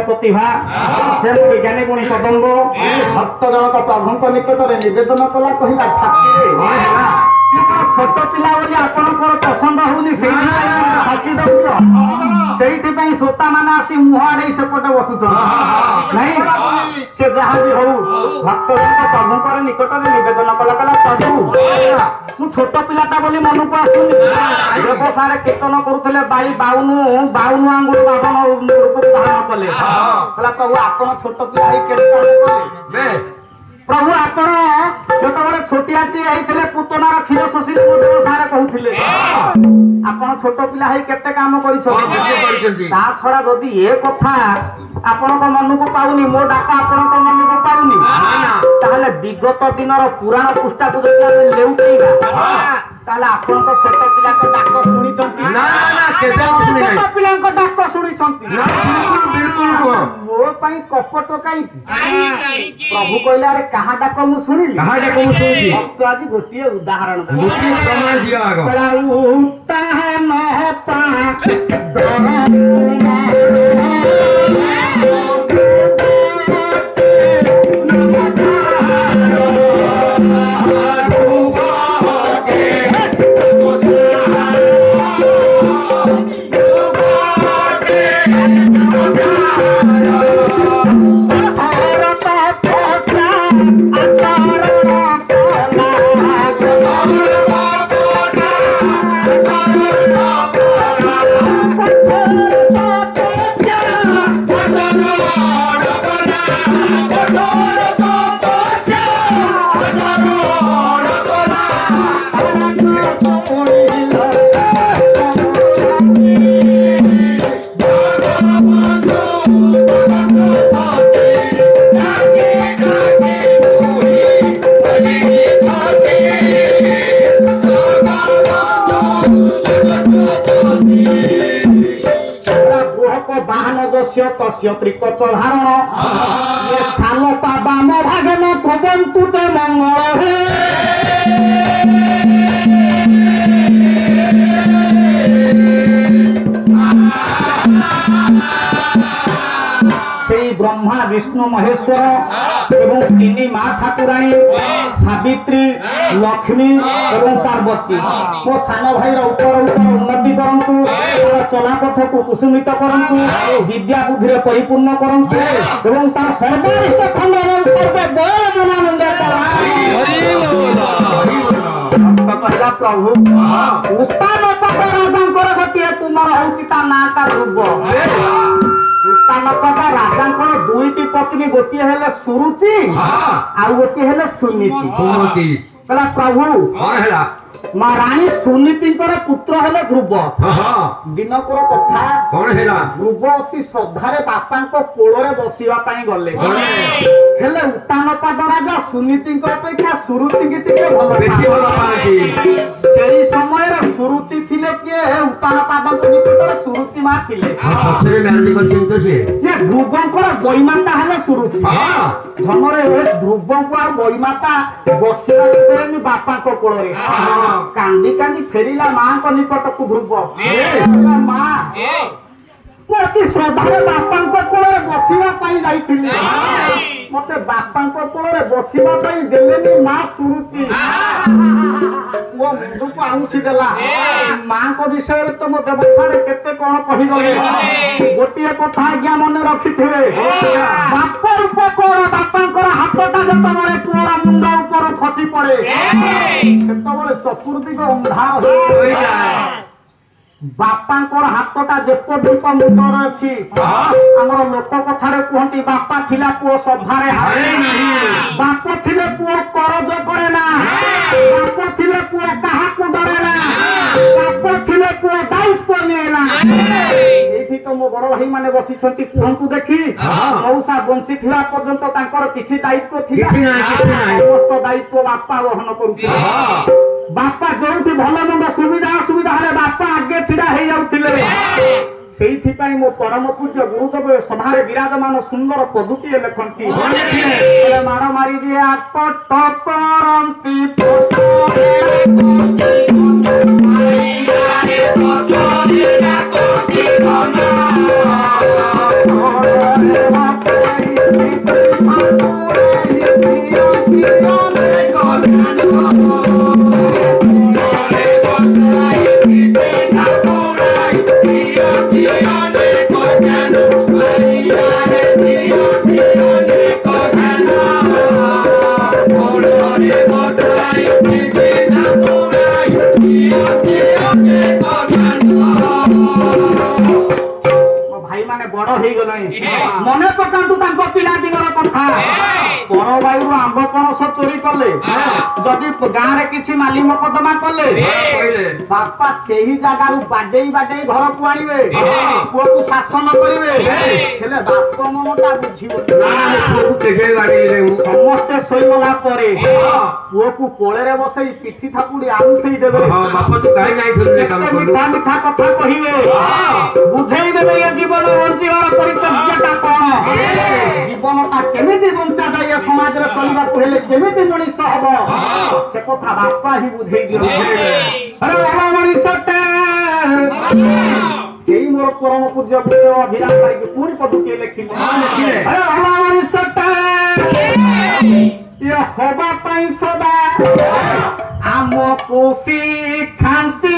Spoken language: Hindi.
प्रतिभा ज्ञानी गुणी कदम्ब भक्त जनक प्रभु निकट में नवेदन कला कहला छोट पिला बोली आपंकर पसंद होनी फाकी दौच से श्रोता मैंने आसी मुह आड़े सेपटे बसुच नहीं से जहाँ भी हूँ भक्त जनक प्रभुकर निकट में नवेदन कला कला प्रभु मु छोट पिलाटा बोली मन को आसुनी व्यवसाय कीर्तन करुले बाई बाउनु आंगुल बाबन रूप धारण कले कहला प्रभु आपण छोट पिला कले प्रभु आपण जो छोटियाटी होते पुतनार क्षीर शोषिले व्यवसाय कहते आपण छोट पिला केते काम कर छड़ा जदि ए कथा आपण मन को पाऊनी मो डाक आपण मन को पाऊनी ताहले विगत दिनर पुराण पृष्ठा को जदि लेउटेइबा ताहले आपण तो छोट पिला को डाक सुनी छंती ना ना केते सुनी छोट पिला को डाक सुनी छंती ना बिल्कुल मो पई कपट काई प्रभु कहला रे कहा डाक मु सुनिली कहा डाक मु सुनिली भक्त आज गोटिए उदाहरण गोटिए प्रमाण दिया आगो उता न पा त्रिकचधारण ये साल पाम भागन कुबंतु ते मंगल ब्रह्मा विष्णु महेश्वर एवं तीन माँ ठाकुराणी सावित्री लक्ष्मी एवं पार्वती मो सान भाई उन्नति करंतु चलापथ को कुसुमित करंतु विद्या बुद्धि परिपूर्ण करंतु एवं तार सर्वरिष्ठ खंड कहला प्रभु उत्तानपद राजा गोटे तुमर हूँ ना ध्रुव उत्तानपद राजा दुईटी पत्नी गोटे हेले सुरुचि आ गोटे हेले सुनीति कहला प्रभु माँ रानी सुनीति पुत्र हेले ध्रुव दिनकर कथा कौन है ध्रुव अति श्रद्धारे बापा कोल बसवाई गले हेले उत्तानपद राजा सुनीति अपेक्षा सुरुचि की से समय सुरुचि थिले किए उत्तानपद निकट सुरुचि माँ थिले ध्रुवंकर गईमाता हेले सुरुचि धनरे ध्रुव को गईमाता बसवा बापा कोल कांदी कांदी फेरिला माँ को निकट को ध्रुव माँ अति श्रद्धारे बापा कोल बसवाई मत बापा कोल बसवा देले माँ सुरुचि पुओ मुंडू को आउसी देला माँ को विषय तो मो व्यवसाय केते कौन कहीगले गोटे कथा आज्ञा मन रखिथे बाप रूप कौन बापा हाथटा जतबे पुओर मुंड ऊपर खसी पड़े सेतबे चतुर्दिग अंधार हो जाए बापांकर हाथटा जेपर्यंत मुंडर अच्छी आमर लोक कथार कहती बापा थिला पुओ सभारे बाप थिले पुओ करज करे ना बाप थिले पुओ काहाकू डरे ना बाप थिले पुओ दायित्व निए ना एठी तो मो बड़ भाई माने बसी छंती कहंतु देखी मौसा बंची थिला पर्यंत तांकर किछि दायित्व थिला समस्त दायित्व बापा वहन करू बापा जोठी भल मंद सुविधा असुविधा हेले बापा आगे छिड़ा हे जाउथिले ସେଇଥିପାଇଁ ମୋ ପରମ ପୂଜ୍ୟ ଗୁରୁଦେବ ଏ ସଭାରେ ବିରାଜମାନ ସୁନ୍ଦର ପଦୁଟିଏ ଲେଖନ୍ତି ମାଡ଼ ମାରି ଦିଏ ଆକଟ କରନ୍ତି ବଡ ହେଇଗଲାଣି ମନେ ପକାନ୍ତୁ ତାଙ୍କ ପିଲା ଦିନର କଥା ପରବାୟୁରୁ ଆମ୍ବ ପଣସ ଚୋରି କଲେ ଯଦି ଗାଁରେ କିଛି ମାଲି ମକଦ୍ଦମା କଲେ ବାପା ସେହି ଜାଗାରୁ ବାଡେଇ ବାଡେଇ ଘରକୁ ଆଣିବେ ପୁଅକୁ ଶାସନ କରିବେ ହେଲେ ବାପ ମନଟା ବୁଝିବ ସମସ୍ତେ ଶୋଇଗଲା ପରେ ପୁଅକୁ କୋଳରେ ବସେଇ ପିଠି ଥାପୁଡି ଆଉଁସେଇ ଦେବେ ମିଠା ମିଠା କଥା କହିବେ ବୁଝେଇ ଦେବେ ଏ ଜୀବନ ବଞ୍ଚିବାର ପରିଚର୍ଯ୍ୟାଟା କଣ ଜୀବନଟା କେମିତି ବଞ୍ଚାଯାଏ ସମାଜରେ ଚଳିବାକୁ ହେଲେ କେମିତି ମଣିଷ ହବ ସେ କଥା ବାପା ହିଁ ବୁଝେଇ ଦିଅନ୍ତି ମଣିଷଟେ ସେଇ ମୋର ପରମ ପୂଜ୍ୟ ଗୁରୁଦେବ ଅଭିରାମ ବାରିକ ପୁଣି ପଦୁଟିଏ ଲେଖିଲେ ମଣିଷଟେ ଇଏ ହବା ପାଇଁ ସଦା ଆମକୁ ଶିଖାନ୍ତି